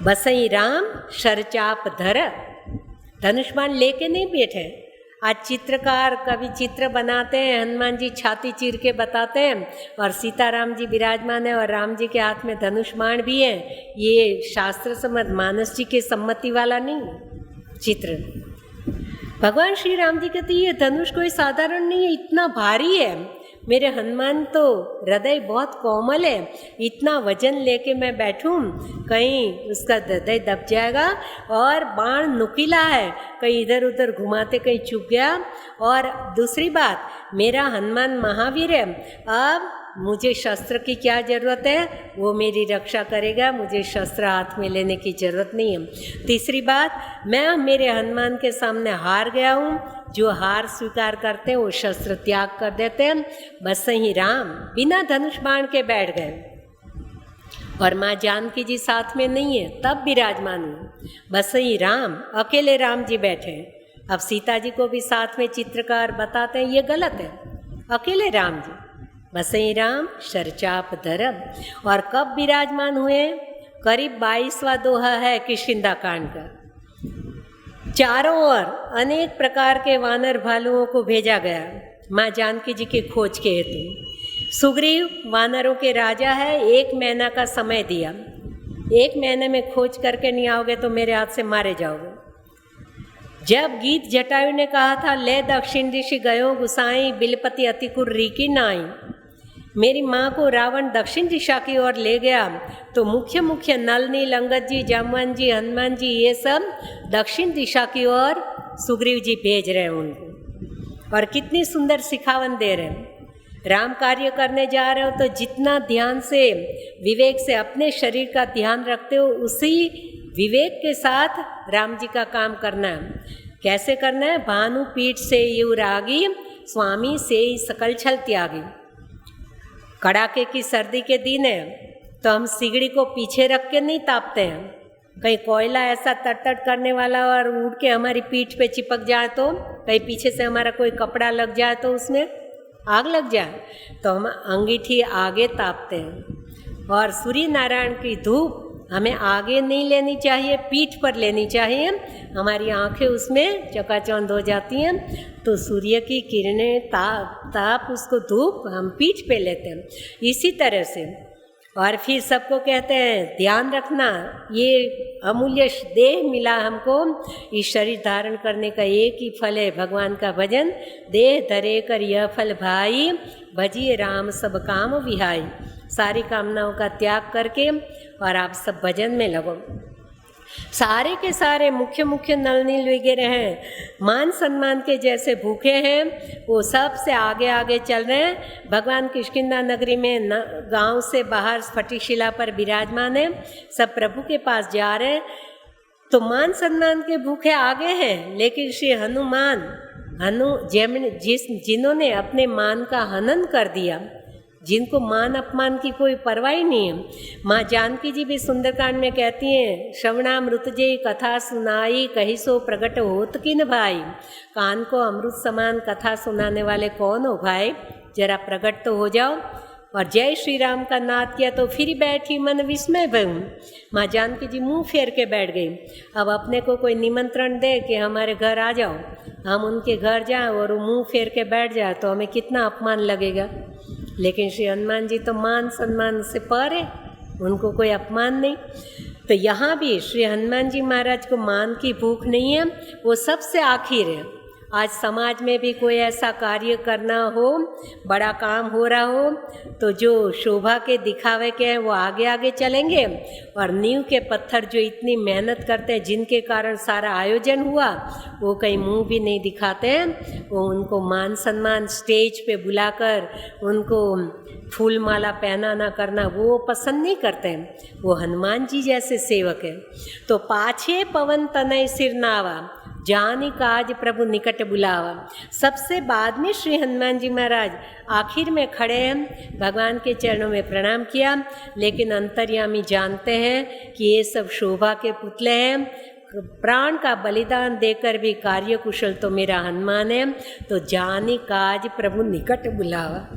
Speaker 1: बसई राम शर चाप धर, धनुष बाण लेके नहीं बैठे, आज चित्रकार कभी चित्र बनाते हैं, हनुमान जी छाती चीर के बताते हैं और सीताराम जी विराजमान है और राम जी के हाथ में धनुष बाण भी है। ये शास्त्र सम्मत मानस जी के सम्मति वाला नहीं चित्र। भगवान श्री राम जी कहते ये धनुष कोई साधारण नहीं है, इतना भारी है। मेरे हनुमान तो हृदय बहुत कोमल है, इतना वजन लेके मैं बैठूं कहीं उसका हृदय दब जाएगा। और बाण नुकीला है, कहीं इधर उधर घुमाते कहीं चुप गया। और दूसरी बात, मेरा हनुमान महावीर है, अब मुझे शस्त्र की क्या ज़रूरत है, वो मेरी रक्षा करेगा, मुझे शस्त्र हाथ में लेने की ज़रूरत नहीं है। तीसरी बात, मैं मेरे हनुमान के सामने हार गया हूँ। जो हार स्वीकार करते हैं वो शस्त्र त्याग कर देते हैं। बस ही राम बिना धनुष बाण के बैठ गए और माँ जानकी जी साथ में नहीं है, तब विराजमान हूँ। बस ही राम, अकेले राम जी बैठे। अब सीता जी को भी साथ में चित्रकार बताते हैं ये गलत है, अकेले राम जी। बस ही राम शरचाप धरम। और कब विराजमान हुए, करीब 22वां दोहा है किष्किंधा कांड का। चारों ओर अनेक प्रकार के वानर भालुओं को भेजा गया माँ जानकी जी की खोज के हेतु। सुग्रीव वानरों के राजा है, 1 महीना का समय दिया। 1 महीने में खोज करके नहीं आओगे तो मेरे हाथ से मारे जाओगे। जब गीत जटायु ने कहा था ले दक्षिण दिशि गयो गुसाई बिलपति अतिकुर रीकी नाई, मेरी माँ को रावण दक्षिण दिशा की ओर ले गया तो मुख्य मुख्य नल नील अंगद जी, जामवन जी, हनुमान जी, ये सब दक्षिण दिशा की ओर सुग्रीव जी भेज रहे हैं उनको। और कितनी सुंदर सिखावन दे रहे हैं। राम कार्य करने जा रहे हो तो जितना ध्यान से विवेक से अपने शरीर का ध्यान रखते हो, उसी विवेक के साथ राम जी का काम करना है। कैसे करना है, भानु पीठ से यू रागी स्वामी से ही सकल छल त्यागी। कड़ाके की सर्दी के दिन है तो हम सिगड़ी को पीछे रख के नहीं तापते हैं। कहीं कोयला ऐसा तट करने वाला और उड़ के हमारी पीठ पे चिपक जाए तो, कहीं पीछे से हमारा कोई कपड़ा लग जाए तो उसमें आग लग जाए, तो हम अंगीठी आगे तापते हैं। और सूर्य नारायण की धूप हमें आगे नहीं लेनी चाहिए, पीठ पर लेनी चाहिए। हमारी आंखें उसमें चकाचौंध हो जाती हैं तो सूर्य की किरणें ताप उसको धूप हम पीठ पे लेते हैं। इसी तरह से और फिर सबको कहते हैं ध्यान रखना, ये अमूल्य देह मिला हमको, इस शरीर धारण करने का एक ही फल है भगवान का भजन। देह धरे कर यह फल भाई, भजिए राम सब काम विहाई। सारी कामनाओं का त्याग करके और आप सब भजन में लगो। सारे के सारे मुख्य मुख्य नल नील वगैरह हैं, मान सम्मान के जैसे भूखे हैं, वो सब से आगे आगे चल रहे हैं। भगवान किष्किंधा नगरी में गांव से बाहर स्फटिकशिला पर विराजमान है, सब प्रभु के पास जा रहे हैं। तो मान सम्मान के भूखे आगे हैं, लेकिन श्री हनुमान जिन्होंने अपने मान का हनन कर दिया, जिनको मान अपमान की कोई परवाह नहीं है। माँ जानकी जी भी सुंदरकांड में कहती हैं, श्रवणामृत जे कथा सुनाई, कही सो प्रकट होत किन भाई। कान को अमृत समान कथा सुनाने वाले कौन हो भाई, जरा प्रकट तो हो जाओ। और जय श्री राम का नाद किया तो फिर बैठी मन विस्मय भयू। माँ जानकी जी मुंह फेर के बैठ गई। अब अपने को कोई निमंत्रण दे कि हमारे घर आ जाओ, हम उनके घर जाएं और वो मुंह फेर के बैठ जाए तो हमें कितना अपमान लगेगा। लेकिन श्री हनुमान जी तो मान सम्मान से पर है, उनको कोई अपमान नहीं। तो यहाँ भी श्री हनुमान जी महाराज को मान की भूख नहीं है, वो सबसे आखिर है। आज समाज में भी कोई ऐसा कार्य करना हो, बड़ा काम हो रहा हो, तो जो शोभा के दिखावे के हैं वो आगे आगे चलेंगे, और नींव के पत्थर जो इतनी मेहनत करते हैं, जिनके कारण सारा आयोजन हुआ, वो कहीं मुंह भी नहीं दिखाते हैं। वो उनको मान सम्मान स्टेज पे बुलाकर उनको फूल माला पहनाना करना वो पसंद नहीं करते हैं। वो हनुमान जी जैसे सेवक है। तो पाछे पवन तनय सिर नावा, जानी काज प्रभु निकट बुलावा। सबसे बाद में श्री हनुमान जी महाराज आखिर में खड़े हैं, भगवान के चरणों में प्रणाम किया, लेकिन अंतर्यामी जानते हैं कि ये सब शोभा के पुतले हैं। प्राण का बलिदान देकर भी कार्य कुशल तो मेरा हनुमान है। तो जानी काज प्रभु निकट बुलावा,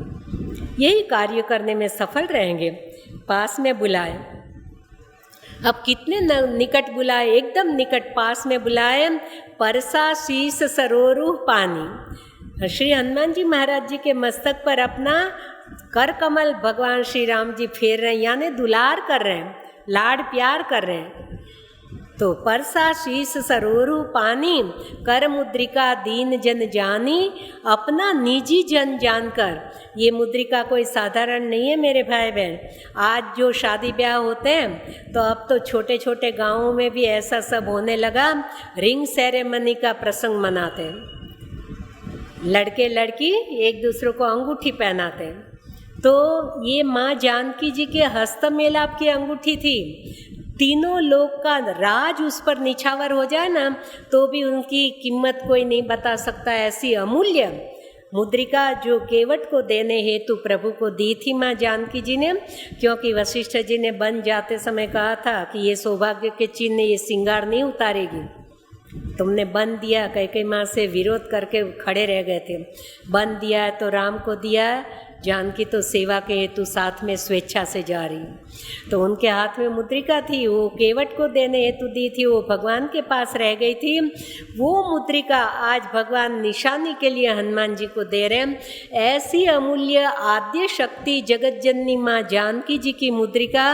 Speaker 1: यही कार्य करने में सफल रहेंगे। पास में बुलाए, अब कितने निकट बुलाए, एकदम निकट पास में बुलाए, परसा शीस सरोरुह पानी। श्री हनुमान जी महाराज जी के मस्तक पर अपना कर कमल भगवान श्री राम जी फेर रहे हैं, यानी दुलार कर रहे हैं, लाड प्यार कर रहे हैं। तो परसा शीस सरोरु पानी, कर मुद्रिका दीन जन जानी, अपना निजी जन जानकर। ये मुद्रिका कोई साधारण नहीं है मेरे भाई बहन। आज जो शादी ब्याह होते हैं तो अब तो छोटे छोटे गांवों में भी ऐसा सब होने लगा, रिंग सेरेमनी का प्रसंग मनाते हैं, लड़के लड़की एक दूसरे को अंगूठी पहनाते हैं। तो ये माँ जानकी जी के हस्तमेलाप की अंगूठी थी। तीनों लोग का राज उस पर निछावर हो जाए ना तो भी उनकी कीमत कोई नहीं बता सकता। ऐसी अमूल्य मुद्रिका जो केवट को देने हेतु प्रभु को दी थी माँ जानकी जी ने, क्योंकि वशिष्ठ जी ने बन जाते समय कहा था कि ये सौभाग्य के चिन्ह, ये श्रृंगार नहीं उतारेगी। तुमने बन दिया, कैकेयी माँ से विरोध करके खड़े रह गए थे। बन दिया है तो राम को दिया है, जानकी तो सेवा के हेतु साथ में स्वेच्छा से जा रही। तो उनके हाथ में मुद्रिका थी, वो केवट को देने हेतु दी थी, वो भगवान के पास रह गई थी। वो मुद्रिका आज भगवान निशानी के लिए हनुमान जी को दे रहे हैं। ऐसी अमूल्य आद्य शक्ति जगत जननी माँ जानकी जी की मुद्रिका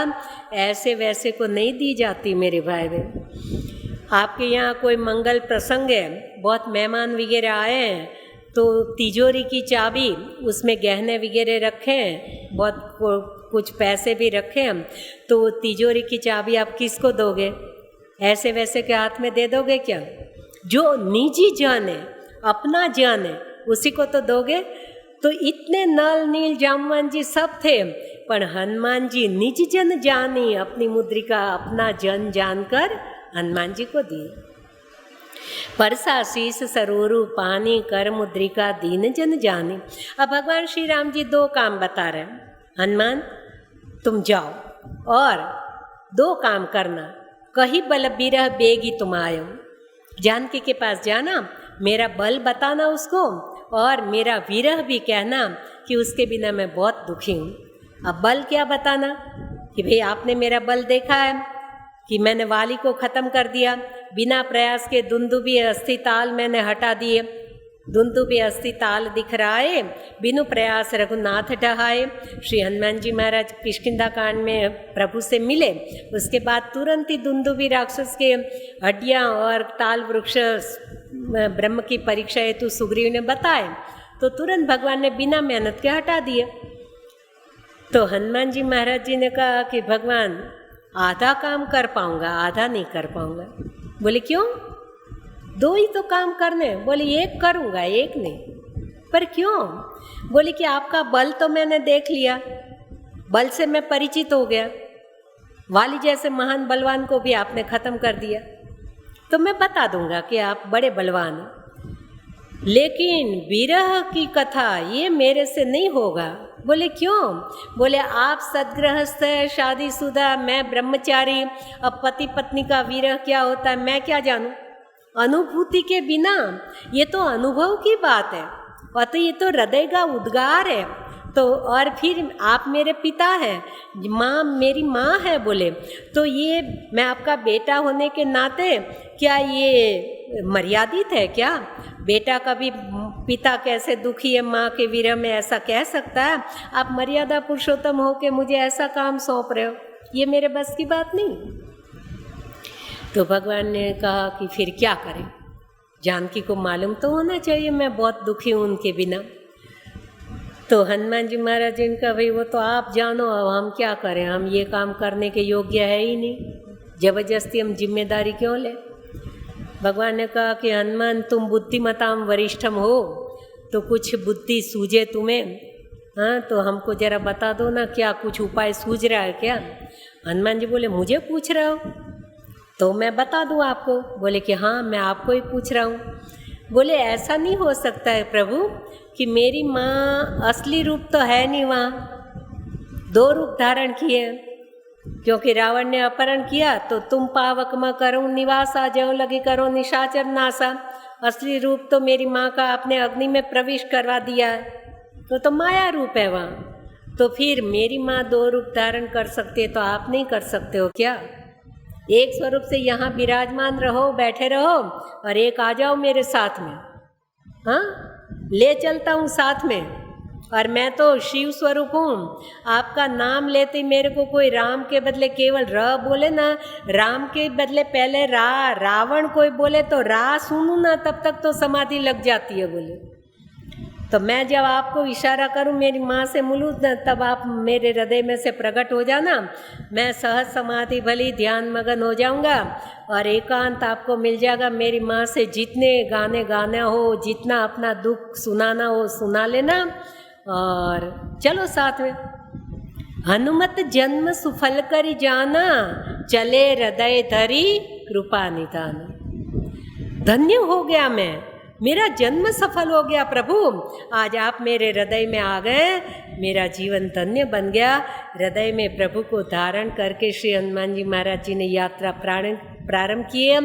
Speaker 1: ऐसे वैसे को नहीं दी जाती मेरे भाई बहन। आपके यहाँ कोई मंगल प्रसंग है, बहुत मेहमान वगैरह आए हैं, तो तिजोरी की चाबी, उसमें गहने वगैरह रखे हैं, बहुत कुछ पैसे भी रखे हैं, तो तिजोरी की चाबी आप किसको दोगे? ऐसे वैसे के हाथ में दे दोगे क्या? जो निजी जन है, अपना जन है, उसी को तो दोगे। तो इतने नल नील जामवान जी सब थे, पर हनुमान जी निज जन जानी, अपनी मुद्रिका अपना जन जानकर हनुमान जी को दी। परसा शीस सरोरु पानी, कर मुद्रिका दीन जन जानी। अब भगवान श्री राम जी दो काम बता रहे हैं। हनुमान तुम जाओ और दो काम करना, कहीं बल बिरह बेगी तुम आयो। जानकी के पास जाना, मेरा बल बताना उसको, और मेरा विरह भी कहना कि उसके बिना मैं बहुत दुखी हूँ। अब बल क्या बताना कि भाई आपने मेरा बल देखा है कि मैंने वाली को ख़त्म कर दिया, बिना प्रयास के दुंदुभी अस्थि ताल मैंने हटा दिए। दुंदुभी अस्थि ताल दिख रहा है, बिनु प्रयास रघुनाथ ढहाए। श्री हनुमान जी महाराज किष्किंधा कांड में प्रभु से मिले, उसके बाद तुरंत ही दुंदुभी राक्षस के हड्डियाँ और ताल वृक्ष ब्रह्म की परीक्षा हेतु सुग्रीव ने बताए, तो तुरंत भगवान ने बिना मेहनत के हटा दिए। तो हनुमान जी महाराज जी ने कहा कि भगवान आधा काम कर पाऊंगा, आधा नहीं कर पाऊंगा। बोले क्यों? दो ही तो काम करने। बोले एक करूंगा, एक नहीं। पर क्यों? बोले कि आपका बल तो मैंने देख लिया, बल से मैं परिचित हो गया, वाली जैसे महान बलवान को भी आपने खत्म कर दिया, तो मैं बता दूंगा कि आप बड़े बलवान हो। लेकिन विरह की कथा ये मेरे से नहीं होगा। बोले क्यों? बोले आप सदगृहस्थ है, शादीशुदा, मैं ब्रह्मचारी, अब पति पत्नी का विरह क्या होता है मैं क्या जानूं? अनुभूति के बिना, ये तो अनुभव की बात है, और तो ये तो हृदय का उद्गार है। तो और फिर आप मेरे पिता हैं, माँ मेरी माँ है। बोले तो ये मैं आपका बेटा होने के नाते क्या ये मर्यादित है क्या? बेटा कभी पिता कैसे दुखी है माँ के विरह में ऐसा कह सकता है? आप मर्यादा पुरुषोत्तम हो के मुझे ऐसा काम सौंप रहे हो, ये मेरे बस की बात नहीं। तो भगवान ने कहा कि फिर क्या करें? जानकी को मालूम तो होना चाहिए मैं बहुत दुखी हूँ उनके बिना। तो हनुमान जी महाराज जी ने कहा भाई वो तो आप जानो, अब हम क्या करें, हम ये काम करने के योग्य है ही नहीं, जबरदस्ती हम जिम्मेदारी क्यों लें। भगवान ने कहा कि हनुमान तुम बुद्धिमताम वरिष्ठम हो, तो कुछ बुद्धि सूझे तुम्हें, हाँ तो हमको जरा बता दो ना, क्या कुछ उपाय सूझ रहा है क्या? हनुमान जी बोले मुझे पूछ रहे हो तो मैं बता दूँ आपको। बोले कि हाँ मैं आपको ही पूछ रहा हूँ। बोले ऐसा नहीं हो सकता है प्रभु कि मेरी माँ असली रूप तो है नहीं, वहाँ दो रूप धारण किए, क्योंकि रावण ने अपहरण किया तो तुम पावक म करो निवासा, ज्यों लगी करो निशाचर नासा। असली रूप तो मेरी माँ का आपने अग्नि में प्रवेश करवा दिया है, तो माया रूप है वहाँ। तो फिर मेरी माँ दो रूप धारण कर सकती है तो आप नहीं कर सकते हो क्या? एक स्वरूप से यहाँ विराजमान रहो, बैठे रहो, और एक आ जाओ मेरे साथ में, हाँ, ले चलता हूँ साथ में। और मैं तो शिव स्वरूप हूँ। आपका नाम लेते ही मेरे को कोई राम के बदले केवल र बोले ना, राम के बदले पहले रावण कोई बोले तो रा सुनूँ ना, तब तक तो समाधि लग जाती है बोले। तो मैं जब आपको इशारा करूं, मेरी माँ से मिलूँ ना, तब आप मेरे हृदय में से प्रकट हो जाना। मैं सहज समाधि भली ध्यान मगन हो जाऊंगा और एकांत आपको मिल जाएगा। मेरी माँ से जितने गाने गाना हो, जितना अपना दुख सुनाना हो सुना लेना, और चलो साथ में। हनुमत जन्म सुफल करी जाना, चले हृदय धरी कृपा निधान। धन्य हो गया मैं, मेरा जन्म सफल हो गया प्रभु। आज आप मेरे हृदय में आ गए, मेरा जीवन धन्य बन गया। हृदय में प्रभु को धारण करके श्री हनुमान जी महाराज जी ने यात्रा प्रारंभ किए।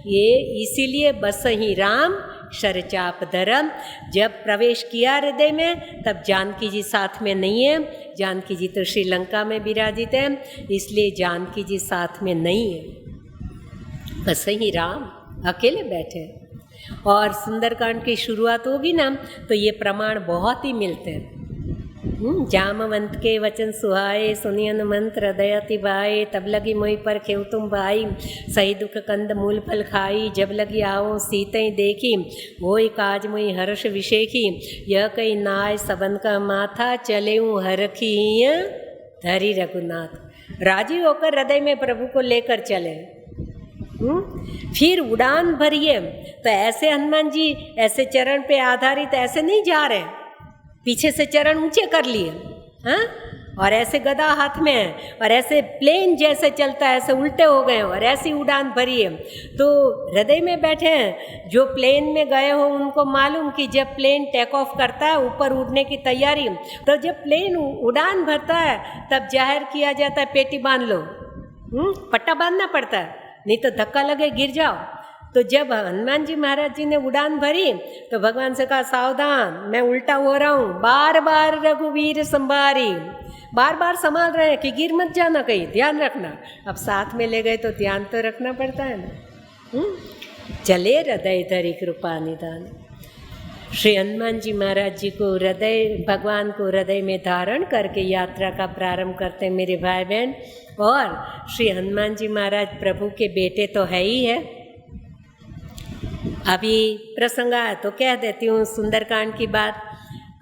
Speaker 1: ये इसीलिए बस ही राम शरचाप धरम। जब प्रवेश किया हृदय में, तब जानकी जी साथ में नहीं है। जानकी जी तो श्रीलंका में विराजित है, इसलिए जानकी जी साथ में नहीं है। बस ही राम अकेले बैठे। और सुंदरकांड की शुरुआत होगी ना, तो ये प्रमाण बहुत ही मिलते हैं। जामवंत के वचन सुहाए, सुनि हनुमंत हृदय अति भाए। तब लगी मोहि पर खेव तुम भाई, सही दुख कंद मूल फल खाई। जब लगी आओ सीतई देखी, होई काज मोहि हर्ष विशेखी। यह कई नाय सबन का माथा, चले हरखी धरी रघुनाथ। राजी होकर हृदय में प्रभु को लेकर चले। फिर उड़ान भरिए। तो ऐसे हनुमान जी ऐसे चरण पे आधारित ऐसे नहीं जा रहे, पीछे से चरण ऊंचे कर लिए, हाँ, और ऐसे गदा हाथ में है, और ऐसे प्लेन जैसे चलता है ऐसे उल्टे हो गए और ऐसी उड़ान भरी है। तो हृदय में बैठे हैं, जो प्लेन में गए हो उनको मालूम कि जब प्लेन टेक ऑफ करता है, ऊपर उड़ने की तैयारी, तो जब प्लेन उड़ान भरता है तब जाहिर किया जाता है पेटी बांध लो, पट्टा बांधना पड़ता है, नहीं तो धक्का लगे गिर जाओ। तो जब हनुमान जी महाराज जी ने उड़ान भरी, तो भगवान से कहा सावधान, मैं उल्टा हो रहा हूँ, बार बार रघुवीर संभारी। बार बार संभाल रहे हैं कि गिर मत जाना कहीं, ध्यान रखना। अब साथ में ले गए तो ध्यान तो रखना पड़ता है ना। चले हृदय धरी कृपा निधान। श्री हनुमान जी महाराज जी को हृदय, भगवान को हृदय में धारण करके यात्रा का प्रारंभ करते हैं मेरे भाई बहन। और श्री हनुमान जी महाराज प्रभु के बेटे तो है ही है। अभी प्रसंग आया तो कह देती हूँ सुंदरकांड की बात।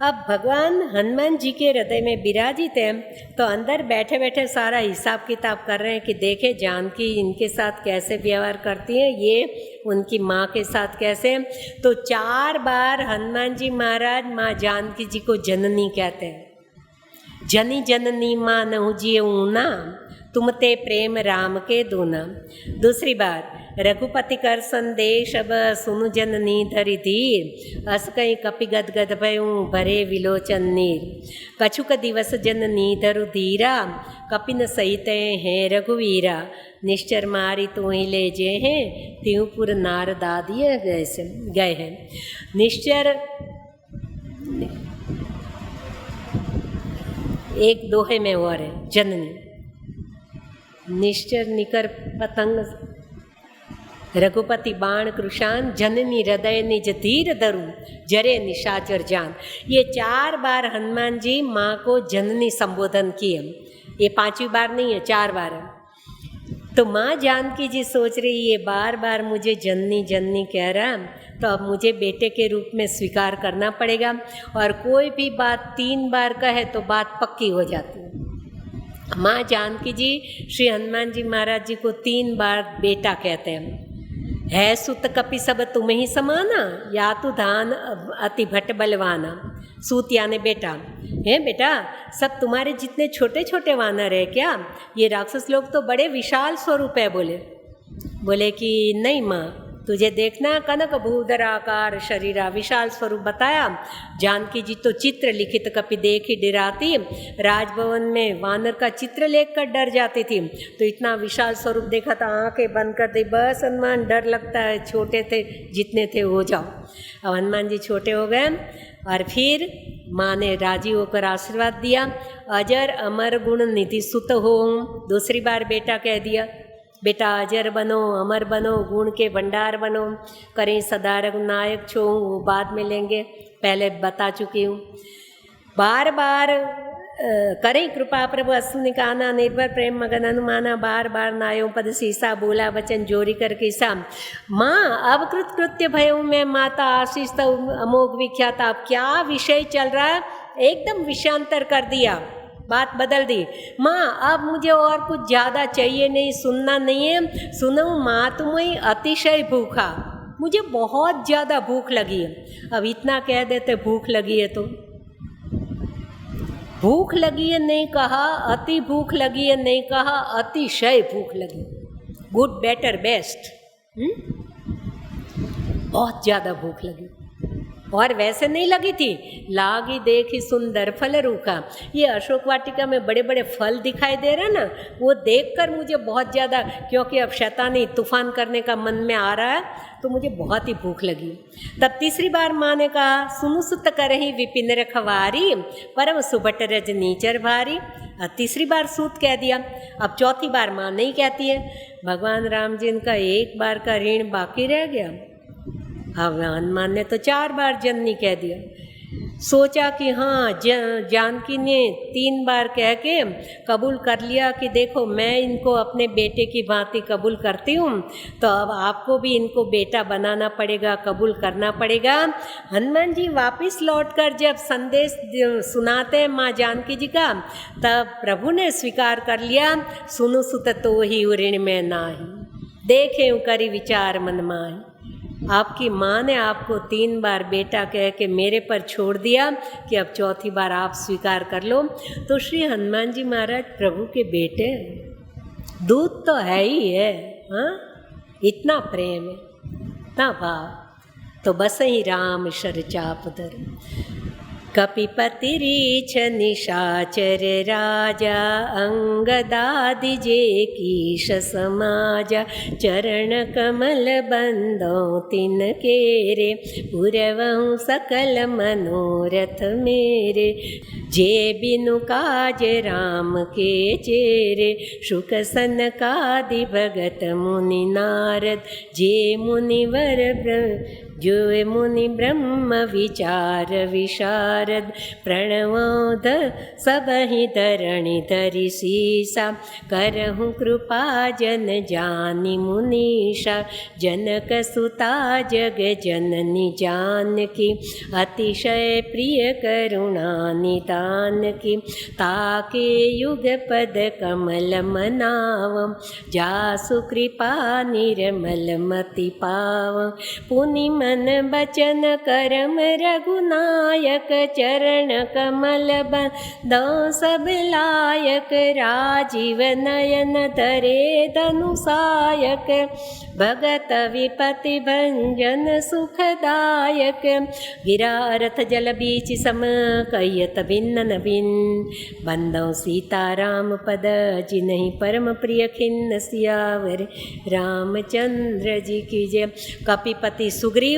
Speaker 1: अब भगवान हनुमान जी के हृदय में विराजित हैं, तो अंदर बैठे बैठे सारा हिसाब किताब कर रहे हैं कि देखे जानकी इनके साथ कैसे व्यवहार करती हैं, ये उनकी माँ के साथ कैसे। तो 4 बार हनुमान जी महाराज माँ जानकी जी को जननी कहते हैं। जनी जननी माँ नहु जिए ऊना, तुम ते प्रेम राम के दूना। दूसरी बार रघुपति कर संदेश, अब सुनु जननी धरि धीर। अस कहीं कपि गद गद भयूं, भरे विलोचन नीर। कछुक दिवस जननी धरु धीरा, कपिन सहित हैं रघुवीरा। निश्चर मारी तू ही ले जे हैं, त्योपुर नारदादिय गए हैं। निश्चर एक दोहे में और है जननी। निश्चर निकर पतंग, रघुपति बाण कृशान, जननी हृदय निज धीर धरु, जरे निशाचर जान। ये 4 बार हनुमान जी माँ को जननी संबोधन किए। ये 5वीं बार नहीं है, 4 बार है। तो माँ जानकी जी सोच रही ये बार बार मुझे जननी जननी कह रहा है, तो अब मुझे बेटे के रूप में स्वीकार करना पड़ेगा। और कोई भी बात 3 बार कहे तो बात पक्की हो जाती है। माँ जानकी जी श्री हनुमान जी महाराज जी को 3 बार बेटा कहते हैं। है सुत कपि सब तुम ही समाना, या तो धान अति भट्ट बलवाना। सूत यानी बेटा, है बेटा सब तुम्हारे जितने छोटे छोटे वानर है क्या? ये राक्षस लोग तो बड़े विशाल स्वरूप है। बोले कि नहीं माँ, तुझे देखना कनक भूधर आकार शरीरा, विशाल स्वरूप बताया। जानकी जी तो चित्र लिखित कपि देखी डराती, राजभवन में वानर का चित्र लेकर डर जाती थी। तो इतना विशाल स्वरूप देखा था, आंखें बंद कर दी, बस हनुमान डर लगता है, छोटे थे जितने थे हो जाओ। अब हनुमान जी छोटे हो गए और फिर माँ ने राजी होकर आशीर्वाद दिया, अजर अमर गुण निधि सुत हो। दूसरी बार बेटा कह दिया। बेटा अजर बनो, अमर बनो, गुण के भंडार बनो, करें सदा रघुनायक छो, वो बाद में लेंगे, पहले बता चुकी हूँ। बार बार करें कृपा प्रभु असुनिकाना, निर्भर प्रेम मगन अनुमाना, बार बार नायो पद सीसा, बोला वचन जोरी कर किसा। माँ अब कृत कृत्य भयऊ मैं, माता आशीष तो अमोघ विख्यात। अब क्या विषय चल रहा है, एकदम विषयांतर कर दिया, बात बदल दी। माँ अब मुझे और कुछ ज़्यादा चाहिए नहीं, सुनना नहीं है, सुनो माँ तुम्हें अतिशय भूखा, मुझे बहुत ज़्यादा भूख लगी है। अब इतना कह देते भूख लगी है, तो भूख लगी है नहीं कहा, अति भूख लगी है नहीं कहा, अतिशय भूख लगी, गुड बेटर बेस्ट, बहुत ज़्यादा भूख लगी। और वैसे नहीं लगी थी, लागी देखी सुंदर फल रूखा। ये अशोक वाटिका में बड़े बड़े फल दिखाई दे रहे हैं ना, वो देखकर मुझे बहुत ज़्यादा, क्योंकि अब शैतानी तूफान करने का मन में आ रहा है, तो मुझे बहुत ही भूख लगी। तब तीसरी बार माँ ने कहा, सुनु सुत करही विपिन रखवारी, परम सुबट रज नीचर भारी। तीसरी बार सूत कह दिया। अब चौथी बार माँ नहीं कहती है, भगवान राम जी का एक बार का ऋण बाकी रह गया। अब हनुमान ने तो 4 बार जननी कह दिया। सोचा कि हाँ, जानकी ने 3 बार कह के कबूल कर लिया कि देखो मैं इनको अपने बेटे की भांति कबूल करती हूँ, तो अब आपको भी इनको बेटा बनाना पड़ेगा, कबूल करना पड़ेगा। हनुमान जी वापस लौटकर जब संदेश सुनाते हैं माँ जानकी जी का, तब प्रभु ने स्वीकार कर लिया, सुनु सुत तो ही ऋण में नाही, देखे करी विचार मन माही। आपकी माँ ने आपको 3 बार बेटा कह के मेरे पर छोड़ दिया कि अब चौथी बार आप स्वीकार कर लो। तो श्री हनुमान जी महाराज प्रभु के बेटे, दूध तो है ही है, हाँ, इतना प्रेम है, इतना भाव, तो बस ही राम शर चाप धर। कपिपति रीछ निशाचर राजा, अंगदादि जे कीश समाजा, चरण कमल बंदो तिन केरे, पुरवहु सकल मनोरथ मेरे, जे बिनु काज राम के चेरे, शुक सनकादि भगत मुनि नारद, जे मुनिवर जो मुनि ब्रह्म विचार विशारद, प्रणवोद सबहि धरणि धरि सीसा, करहु कृपा जन जानि मुनीषा, जनक सुता जग जननी जानकी, अतिशय प्रिय करुणा निदान की, ताके युग पद कमल मनाव, जासु कृपा निर्मल मति पाव, पुनि मन बचन करम रघुनायक, चरण कमल बंदो सब लायक, राजीव नयन धरे धनुषायक, भगत विपति भंजन सुखदायक, गिरा रथ जल बीच सम कयत भिन्न भिन्न, बंदो सीताराम पद जिन्हि परम प्रिय खिन्न, सियावर रामचंद्र जी की जय। कपिपति सुग्रीव,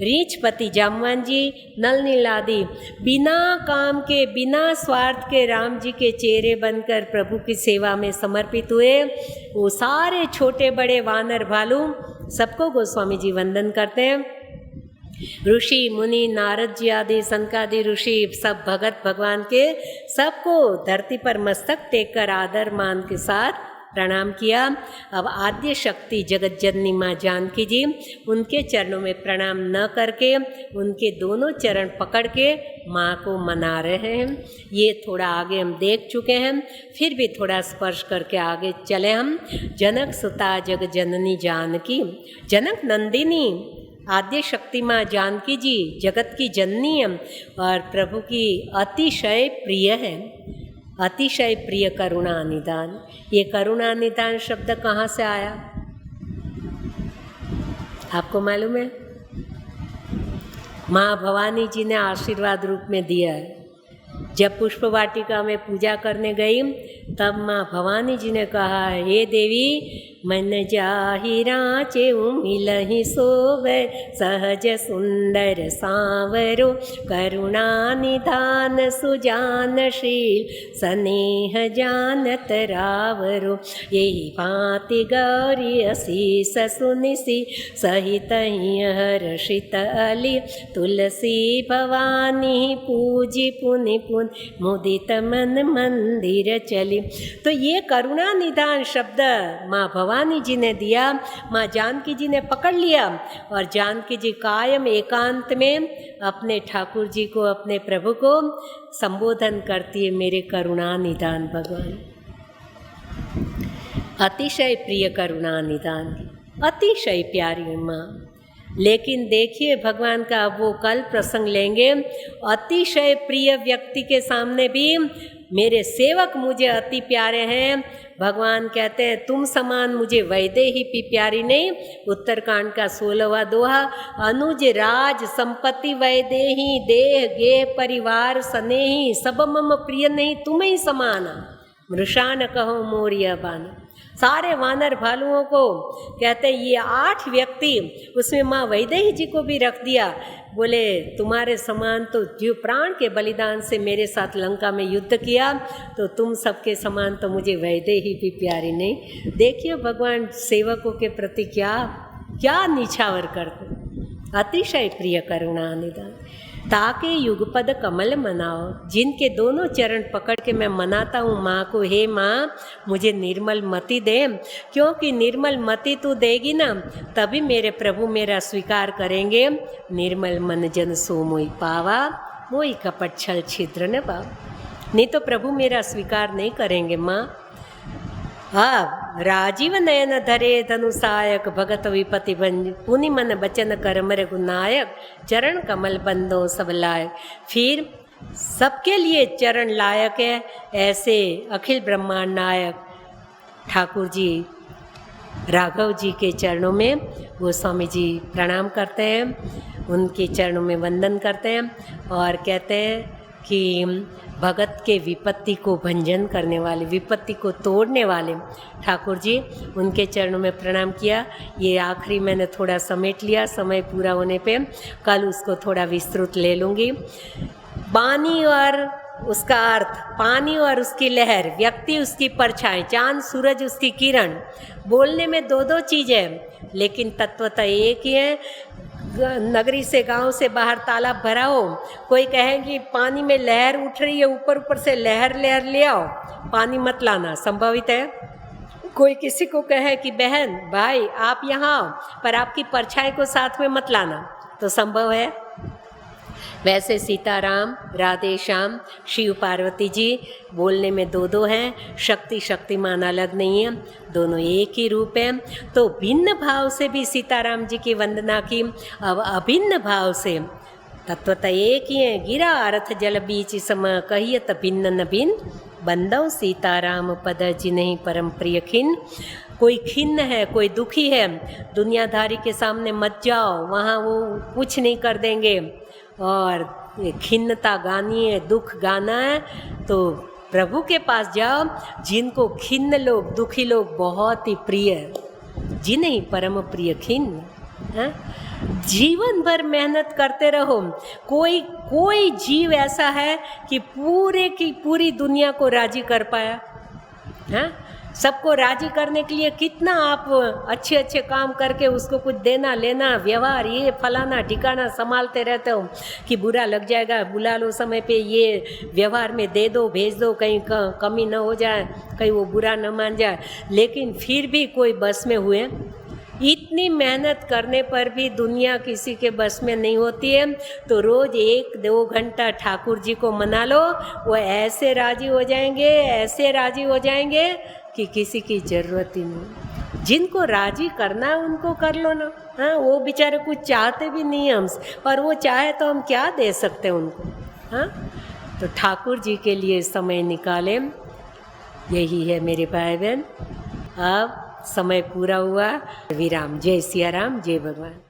Speaker 1: रीछपति जामवान जी, नल नीलादि बिना काम के, बिना स्वार्थ के राम जी के चेहरे बनकर प्रभु की सेवा में समर्पित हुए। वो सारे छोटे बड़े वानर भालू सबको गोस्वामी जी वंदन करते हैं। ऋषि मुनि नारद जी आदि संकादि ऋषि सब भगत भगवान के, सबको धरती पर मस्तक टेक कर आदर मान के साथ प्रणाम किया। अब आद्य शक्ति जगत जननी माँ जानकी जी उनके चरणों में प्रणाम न करके उनके दोनों चरण पकड़ के माँ को मना रहे हैं। ये थोड़ा आगे हम देख चुके हैं, फिर भी थोड़ा स्पर्श करके आगे चले हम। जनक सुता जग जननी जानकी, जनक नंदिनी आद्य शक्ति माँ जानकी जी जगत की जननी है और प्रभु की अतिशय प्रिय है। अतिशय प्रिय करुणा निदान, ये करुणा निदान शब्द कहाँ से आया आपको मालूम है? माँ भवानी जी ने आशीर्वाद रूप में दिया है। जब पुष्प वाटिका में पूजा करने गई तब माँ भवानी जी ने कहा, हे देवी मन जाहि राचे मिलहि सोवै सहज सुंदर सांवरो करुणा निधान सुजानशील स्नेह जानत रावरो यही भांति गौरी असीस सुनिसी सहित हर्षित अली तुलसी भवानी पूजी पुनि पुन मुदित मन मंदिर चली। तो ये करुणा निधान शब्द माँ भवानी जी ने दिया, माँ जानकी जी ने पकड़ लिया और जानकी जी कायम एकांत में अपने ठाकुर जी को, अपने प्रभु को संबोधन करती है, मेरे करुणा निधान भगवान। अतिशय प्रिय करुणा निधान, अतिशय प्यारी माँ। लेकिन देखिए भगवान का अब वो कल प्रसंग लेंगे। अतिशय प्रिय व्यक्ति के सामने भी मेरे सेवक मुझे अति प्यारे हैं। भगवान कहते हैं तुम समान मुझे वैदेही भी प्यारी नहीं। उत्तरकांड का 16वां दोहा, अनुज राज संपत्ति वैदेही देह गे परिवार स्नेही सब मम प्रिय नहीं तुम्हें ही समान। मृषा न कहो मोरिया बान। सारे वानर भालुओं को कहते ये 8 व्यक्ति, उसमें माँ वैदेही जी को भी रख दिया। बोले तुम्हारे समान तो जीव प्राण के बलिदान से मेरे साथ लंका में युद्ध किया, तो तुम सबके समान तो मुझे वैदेही भी प्यारी नहीं। देखिए भगवान सेवकों के प्रति क्या क्या निछावर करते। अतिशय प्रिय करुणा निधान, ताके युगपद कमल मनाओ। जिनके दोनों चरण पकड़ के मैं मनाता हूँ माँ को, हे माँ मुझे निर्मल मति दे, क्योंकि निर्मल मति तू देगी ना तभी मेरे प्रभु मेरा स्वीकार करेंगे। निर्मल मन जन सो मोई पावा, मोई कपट छल छिद्र न पावा। नहीं तो प्रभु मेरा स्वीकार नहीं करेंगे माँ। राजीव नयन धरे धनुषायक भगत विपति भंज पुनि मन बचन कर मर गुनायक चरण कमल बंदो सब लायक। फिर सबके लिए चरण लायक है ऐसे अखिल ब्रह्मांड नायक ठाकुर जी राघव जी के चरणों में गोस्वामी जी प्रणाम करते हैं, उनके चरणों में वंदन करते हैं और कहते हैं कि भगत के विपत्ति को भंजन करने वाले, विपत्ति को तोड़ने वाले ठाकुर जी, उनके चरणों में प्रणाम किया। ये आखिरी मैंने थोड़ा समेट लिया, समय पूरा होने पे कल उसको थोड़ा विस्तृत ले लूँगी। पानी और उसका अर्थ, पानी और उसकी लहर, व्यक्ति उसकी परछाई, चांद सूरज उसकी किरण। बोलने में 2-2 चीज़ें लेकिन तत्वतः एक ही है। नगरी से गांव से बाहर तालाब भरा हो, कोई कहे कि पानी में लहर उठ रही है, ऊपर ऊपर से लहर ले आओ, पानी मत लाना, संभवित है। कोई किसी को कहे कि बहन भाई आप यहाँ आओ पर आपकी परछाई को साथ में मत लाना, तो संभव है। वैसे सीताराम, राधे श्याम, शिव पार्वती जी बोलने में 2-2 हैं, शक्ति शक्तिमान अलग नहीं है, दोनों एक ही रूप है। तो भिन्न भाव से भी सीताराम जी की वंदना की, अब अभिन्न भाव से तत्वतः एक ही है। गिरा अर्थ जल बीच सम कहियत भिन्न न भिन्न बंदव सीताराम पद जिन्हीं परम प्रिय खिन। कोई खिन्न है, कोई दुखी है, दुनियादारी के सामने मत जाओ, वहाँ वो कुछ नहीं कर देंगे। और खिन्नता गानी है, दुख गाना है तो प्रभु के पास जाओ। जिनको खिन्न लोग, दुखी लोग बहुत ही प्रिय है, जिन्हीं परम प्रिय खिन्न है। जीवन भर मेहनत करते रहो। कोई जीव ऐसा है कि पूरे की पूरी दुनिया को राजी कर पाया है? सबको राजी करने के लिए कितना आप अच्छे अच्छे काम करके उसको कुछ देना लेना, व्यवहार, ये फलाना ठिकाना संभालते रहते हो कि बुरा लग जाएगा, बुला लो समय पे, ये व्यवहार में दे दो, भेज दो, कहीं कमी न हो जाए, कहीं वो बुरा न मान जाए। लेकिन फिर भी कोई बस में हुए। इतनी मेहनत करने पर भी दुनिया किसी के बस में नहीं होती है। तो रोज़ 1-2 घंटा ठाकुर जी को मना लो, वो ऐसे राजी हो जाएंगे, ऐसे राजी हो जाएंगे कि किसी की ज़रूरत ही नहीं। जिनको राजी करना है उनको कर लो ना। हाँ, वो बेचारे कुछ चाहते भी नहीं हमसे, पर वो चाहे तो हम क्या दे सकते हैं उनको। हाँ, तो ठाकुर जी के लिए समय निकालें, यही है मेरे भाई बहन। अब समय पूरा हुआ, विराम। जय सिया राम, जय भगवान।